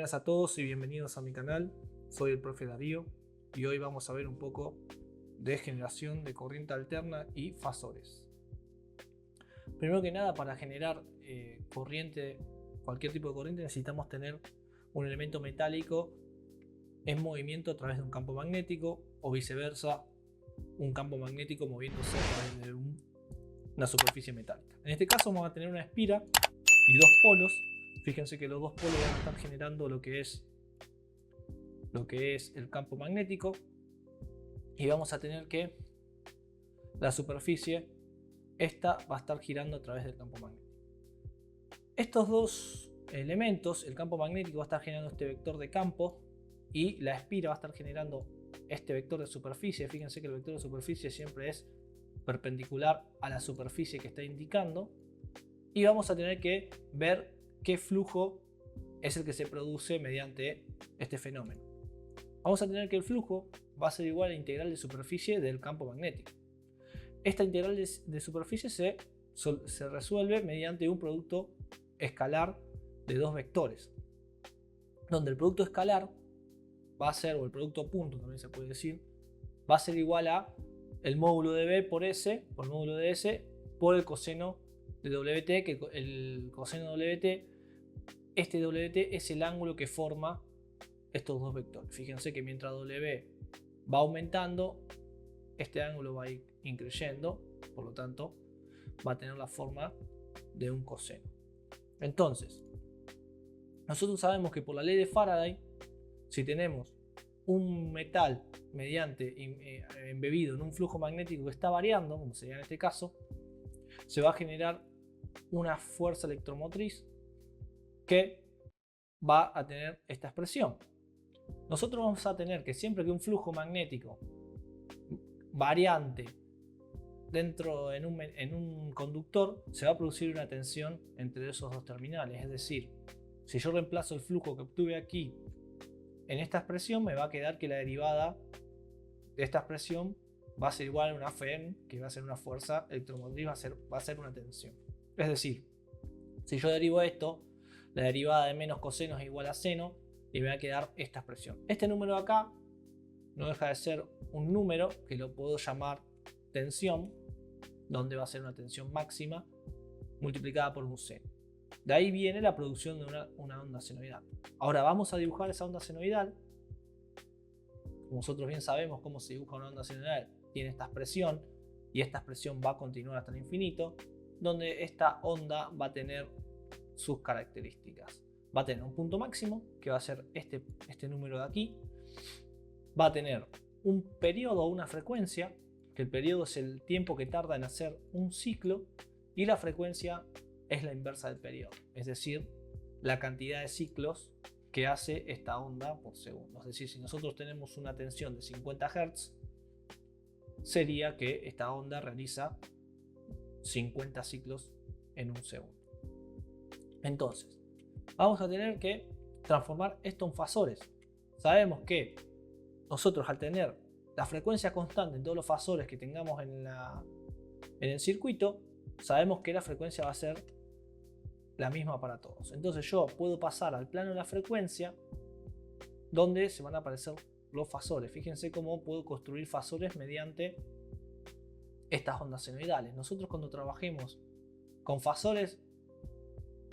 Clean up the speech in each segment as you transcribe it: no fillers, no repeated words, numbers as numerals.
días a todos y bienvenidos a mi canal. Soy el profe Darío y hoy vamos a ver un poco de generación de corriente alterna y fasores. Primero que nada, para generar corriente, cualquier tipo de corriente, necesitamos tener un elemento metálico en movimiento a través de un campo magnético o viceversa, un campo magnético moviéndose a través de una superficie metálica. En este caso vamos a tener una espira y dos polos. Fíjense que los dos polos van a estar generando lo que es el campo magnético, y vamos a tener que la superficie esta va a estar girando a través del campo magnético. Estos dos elementos, el campo magnético va a estar generando este vector de campo y la espira va a estar generando este vector de superficie. Fíjense que el vector de superficie siempre es perpendicular a la superficie que está indicando, y vamos a tener que ver qué flujo es el que se produce mediante este fenómeno. Vamos a tener que el flujo va a ser igual a la integral de superficie del campo magnético. Esta integral de superficie se resuelve mediante un producto escalar de dos vectores, donde el producto escalar va a ser, o el producto punto también se puede decir, va a ser igual a el módulo de B por S, por el módulo de S, por el coseno de WT, que el coseno de WT, este WT es el ángulo que forma estos dos vectores. Fíjense que mientras W va aumentando, este ángulo va a ir increyendo, por lo tanto va a tener la forma de un coseno. Entonces, nosotros sabemos que por la ley de Faraday, si tenemos un metal embebido en un flujo magnético que está variando, como sería en este caso, se va a generar una fuerza electromotriz que va a tener esta expresión. Nosotros vamos a tener que siempre que un flujo magnético variante dentro en un conductor, se va a producir una tensión entre esos dos terminales. Es decir, si yo reemplazo el flujo que obtuve aquí en esta expresión, me va a quedar que la derivada de esta expresión va a ser igual a una Fm, que va a ser una fuerza electromotriz, va a ser una tensión. Es decir, si yo derivo esto, la derivada de menos coseno es igual a seno, y me va a quedar esta expresión. Este número de acá no deja de ser un número que lo puedo llamar tensión, donde va a ser una tensión máxima multiplicada por un seno. De ahí viene la producción de una onda senoidal. Ahora vamos a dibujar esa onda senoidal. Como nosotros bien sabemos cómo se dibuja una onda senoidal, tiene esta expresión, y esta expresión va a continuar hasta el infinito, donde esta onda va a tener sus características. Va a tener un punto máximo, que va a ser este número de aquí. Va a tener un periodo o una frecuencia, que el periodo es el tiempo que tarda en hacer un ciclo, y la frecuencia es la inversa del periodo, es decir, la cantidad de ciclos que hace esta onda por segundo. Es decir, si nosotros tenemos una tensión de 50 Hz, sería que esta onda realiza 50 ciclos en un segundo. Entonces, vamos a tener que transformar esto en fasores. Sabemos que nosotros, al tener la frecuencia constante en todos los fasores que tengamos en el circuito, sabemos que la frecuencia va a ser la misma para todos. Entonces yo puedo pasar al plano de la frecuencia, donde se van a aparecer los fasores. Fíjense cómo puedo construir fasores mediante estas ondas senoidales. Nosotros, cuando trabajemos con fasores,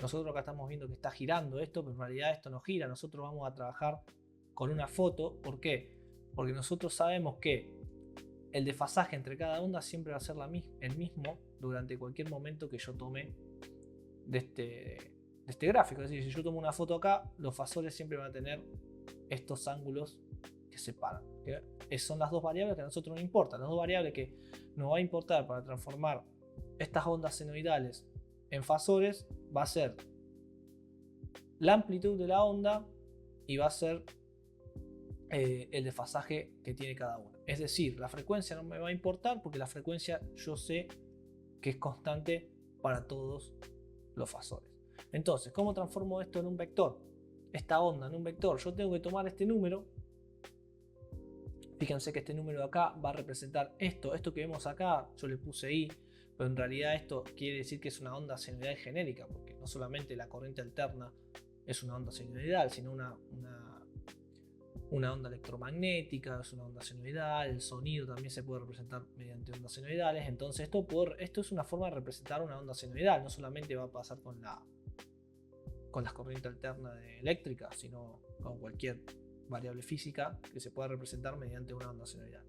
nosotros acá estamos viendo que está girando esto, pero en realidad esto no gira. Nosotros vamos a trabajar con una foto. ¿Por qué? Porque nosotros sabemos que el desfasaje entre cada onda siempre va a ser el mismo durante cualquier momento que yo tome de este gráfico. Es decir, si yo tomo una foto acá, los fasores siempre van a tener estos ángulos que separan. Son las dos variables que a nosotros nos importan. Las dos variables que nos va a importar para transformar estas ondas senoidales en fasores va a ser la amplitud de la onda y va a ser el desfasaje que tiene cada una. Es decir, la frecuencia no me va a importar, porque la frecuencia yo sé que es constante para todos los fasores. Entonces, ¿cómo transformo esto en un vector? Esta onda en un vector. Yo tengo que tomar este número. Fíjense que este número de acá va a representar esto que vemos acá. Yo le puse I, pero en realidad esto quiere decir que es una onda senoidal genérica, porque no solamente la corriente alterna es una onda senoidal, sino una onda electromagnética, es una onda senoidal. El sonido también se puede representar mediante ondas senoidales. Entonces esto es una forma de representar una onda senoidal. No solamente va a pasar con las corrientes alternas eléctricas, sino con cualquier variable física que se pueda representar mediante una onda senoidal.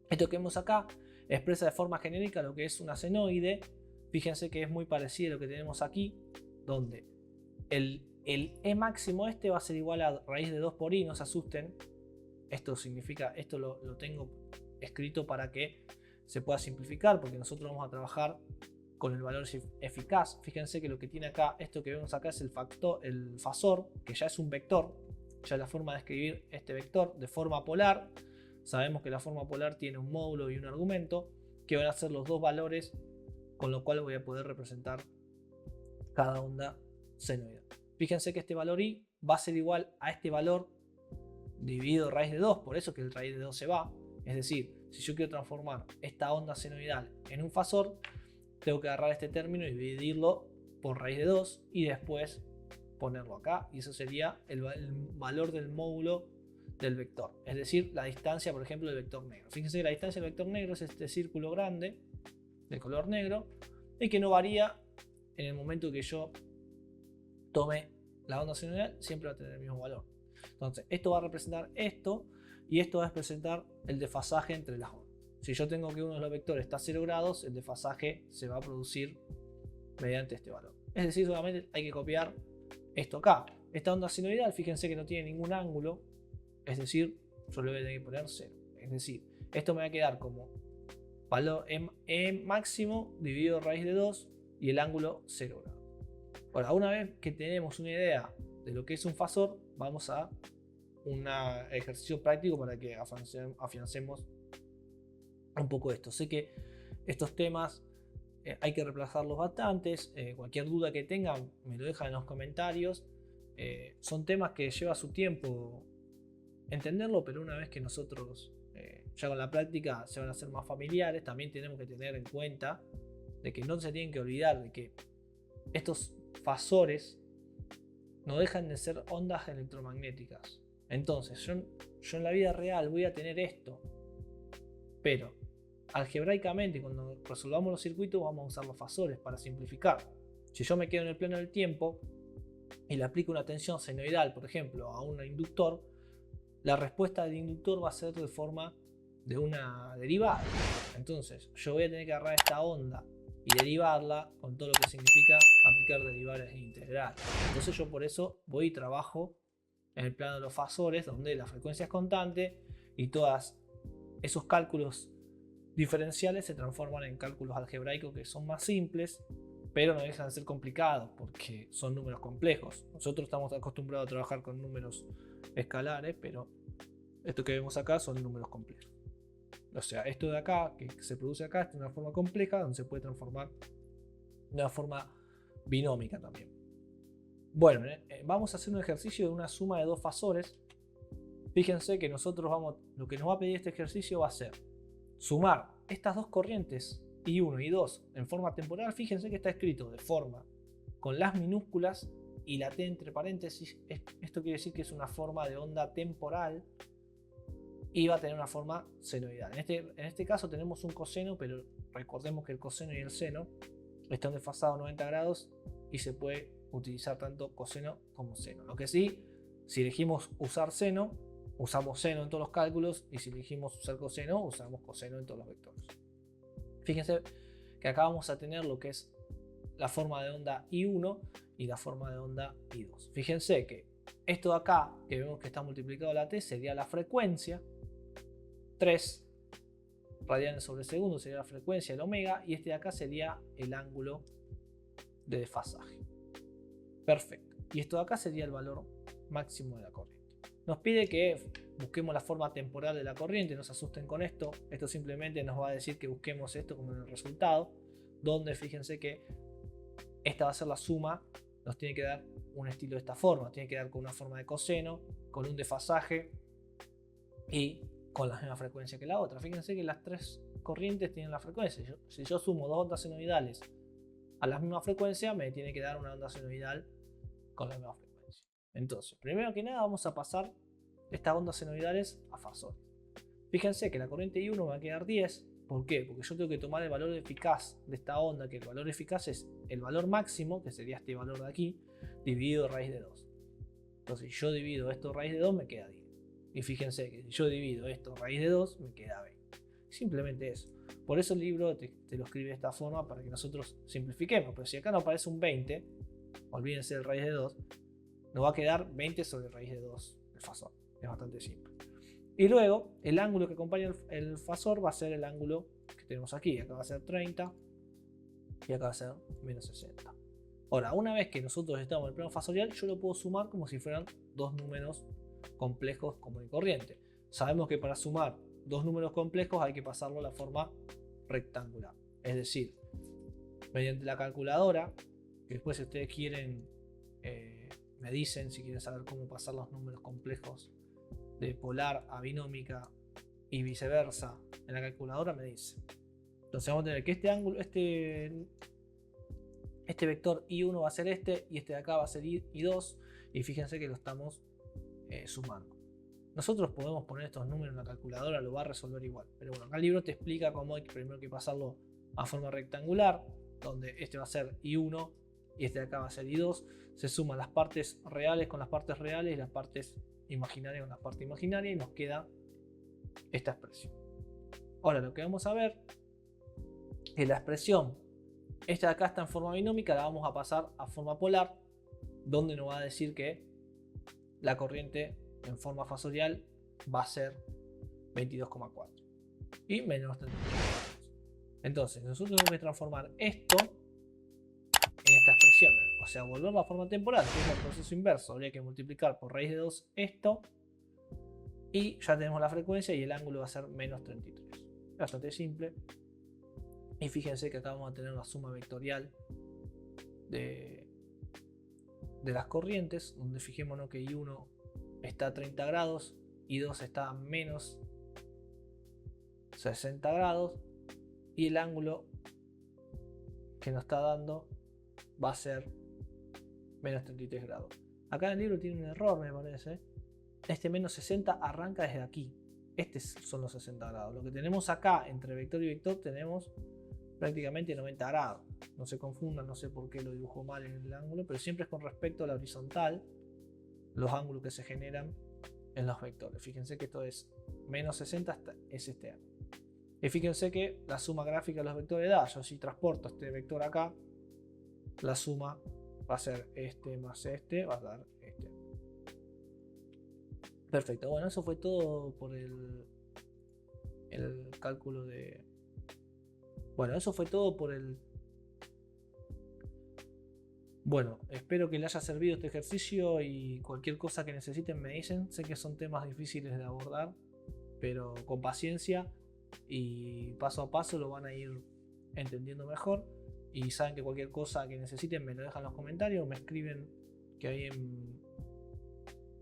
Esto que vemos acá expresa de forma genérica lo que es una senoide. Fíjense que es muy parecido a lo que tenemos aquí, donde el E máximo va a ser igual a raíz de 2 por I, no se asusten. Esto significa, esto lo tengo escrito para que se pueda simplificar, porque nosotros vamos a trabajar con el valor eficaz. Fíjense que lo que tiene acá, esto que vemos acá es el fasor, que ya es un vector, ya es la forma de escribir este vector de forma polar. Sabemos que la forma polar tiene un módulo y un argumento, que van a ser los dos valores, con lo cual voy a poder representar cada onda senoidal. Fíjense que este valor I va a ser igual a este valor dividido raíz de 2, por eso que el raíz de 2 se va. Es decir, si yo quiero transformar esta onda senoidal en un fasor, tengo que agarrar este término y dividirlo por raíz de 2 y después ponerlo acá, y eso sería el valor del módulo del vector, es decir, la distancia, por ejemplo, del vector negro. Fíjense que la distancia del vector negro es este círculo grande de color negro y que no varía en el momento que yo tome la onda senoidal, siempre va a tener el mismo valor. Entonces, esto va a representar esto y esto va a representar el desfasaje entre las ondas. Si yo tengo que uno de los vectores está a 0 grados, el desfasaje se va a producir mediante este valor. Es decir, solamente hay que copiar esto acá. Esta onda senoidal, fíjense que no tiene ningún ángulo, es decir, yo le voy a tener que poner 0. Es decir, esto me va a quedar como valor E máximo dividido raíz de 2 y el ángulo 0 grados. Ahora, una vez que tenemos una idea de lo que es un fasor, vamos a un ejercicio práctico para que afiancemos un poco esto. Sé que estos temas hay que reemplazarlos bastantes. Cualquier duda que tengan me lo dejan en los comentarios. Son temas que lleva su tiempo entenderlo, pero una vez que nosotros ya con la práctica se van a hacer más familiares, también tenemos que tener en cuenta de que no se tienen que olvidar de que estos fasores no dejan de ser ondas electromagnéticas. Entonces yo en la vida real voy a tener esto, pero algebraicamente cuando resolvamos los circuitos vamos a usar los fasores para simplificar. Si yo me quedo en el plano del tiempo y le aplico una tensión senoidal, por ejemplo, a un inductor, la respuesta del inductor va a ser de forma de una derivada. Entonces yo voy a tener que agarrar esta onda y derivarla con todo lo que significa aplicar derivadas integrales. Entonces yo por eso voy y trabajo en el plano de los fasores, donde la frecuencia es constante y todos esos cálculos diferenciales se transforman en cálculos algebraicos que son más simples, pero no dejan de ser complicados porque son números complejos. Nosotros estamos acostumbrados a trabajar con números escalares, pero esto que vemos acá son números complejos. O sea, esto de acá, que se produce acá, es de una forma compleja donde se puede transformar de una forma binómica también. Bueno, vamos a hacer un ejercicio de una suma de dos fasores. Fíjense que nosotros lo que nos va a pedir este ejercicio va a ser sumar estas dos corrientes I1 y I2 en forma temporal. Fíjense que está escrito de forma con las minúsculas y la T entre paréntesis. Esto quiere decir que es una forma de onda temporal y va a tener una forma senoidal. En este caso tenemos un coseno, pero recordemos que el coseno y el seno están desfasados 90 grados y se puede utilizar tanto coseno como seno. Lo que sí, si elegimos usar seno, usamos seno en todos los cálculos, y si elegimos usar coseno, usamos coseno en todos los vectores. Fíjense que acá vamos a tener lo que es la forma de onda I1 y la forma de onda I2. Fíjense que esto de acá, que vemos que está multiplicado la T, sería la frecuencia. 3 radianes sobre segundo sería la frecuencia del omega, y este de acá sería el ángulo de desfasaje. Perfecto. Y esto de acá sería el valor máximo de la corriente. Nos pide que busquemos la forma temporal de la corriente, no se asusten con esto. Esto simplemente nos va a decir que busquemos esto como en el resultado, donde fíjense que esta va a ser la suma, nos tiene que dar un estilo de esta forma, tiene que dar con una forma de coseno, con un desfasaje y con la misma frecuencia que la otra. Fíjense que las tres corrientes tienen la frecuencia. Si yo sumo dos ondas senoidales a la misma frecuencia, me tiene que dar una onda senoidal con la misma frecuencia. Entonces, primero que nada vamos a pasar estas ondas senoidales a fasores. Fíjense que la corriente I1 me va a quedar 10. ¿Por qué? Porque yo tengo que tomar el valor eficaz de esta onda, que el valor eficaz es el valor máximo, que sería este valor de aquí, dividido raíz de 2. Entonces, si yo divido esto raíz de 2, me queda 10. Y fíjense que si yo divido esto raíz de 2, me queda 20. Simplemente eso. Por eso el libro te lo escribe de esta forma para que nosotros simplifiquemos. Pero si acá nos aparece un 20, olvídense del raíz de 2, nos va a quedar 20 sobre raíz de 2 el fasor. Es bastante simple. Y luego, el ángulo que acompaña el fasor va a ser el ángulo que tenemos aquí. Acá va a ser 30 y acá va a ser menos 60. Ahora, una vez que nosotros estamos en el plano fasorial, yo lo puedo sumar como si fueran dos números complejos común y corriente. Sabemos que para sumar dos números complejos hay que pasarlo a la forma rectangular. Es decir, mediante la calculadora, que después si ustedes quieren, me dicen si quieren saber cómo pasar los números complejos de polar a binómica y viceversa en la calculadora, me dicen. Entonces vamos a tener que este ángulo, este vector I1 va a ser este y este de acá va a ser I2, y fíjense que lo estamos sumando. Nosotros podemos poner estos números en la calculadora, lo va a resolver igual, pero bueno, acá el libro te explica cómo hay primero que pasarlo a forma rectangular, donde este va a ser I1 y este de acá va a ser I2. Se suman las partes reales con las partes reales y las partes imaginarias con las partes imaginarias, y nos queda esta expresión. Ahora lo que vamos a ver es la expresión. Esta de acá está en forma binómica, la vamos a pasar a forma polar, donde nos va a decir que la corriente en forma fasorial va a ser 22,4 y menos 33. Entonces nosotros tenemos que transformar esto en esta expresión, o sea, volverlo a forma temporal, que es el proceso inverso. Habría que multiplicar por raíz de 2 esto, y ya tenemos la frecuencia y el ángulo va a ser menos 33. Bastante simple. Y fíjense que acá vamos a tener una suma vectorial de las corrientes, donde fijémonos que I1 está a 30 grados, I2 está a menos 60 grados, y el ángulo que nos está dando va a ser menos 33 grados. Acá en el libro tiene un error, me parece. Este menos 60 arranca desde aquí. Estos son los 60 grados. Lo que tenemos acá entre vector y vector tenemos prácticamente 90 grados. No se confundan, no sé por qué lo dibujo mal en el ángulo, pero siempre es con respecto a la horizontal los ángulos que se generan en los vectores. Fíjense que esto es menos 60, es este ángulo. Y fíjense que la suma gráfica de los vectores da, yo si transporto este vector acá, la suma va a ser este más este, va a dar este. Perfecto, bueno, eso fue todo por el cálculo de... Bueno, eso fue todo por el... Bueno, espero que les haya servido este ejercicio, y cualquier cosa que necesiten me dicen. Sé que son temas difíciles de abordar, pero con paciencia y paso a paso lo van a ir entendiendo mejor. Y saben que cualquier cosa que necesiten me lo dejan en los comentarios, me escriben, que ahí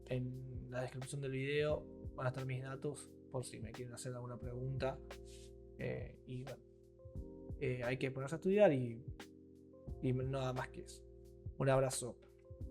en la descripción del video van a estar mis datos por si me quieren hacer alguna pregunta. Y bueno, hay que ponerse a estudiar y nada más que eso. Un abrazo.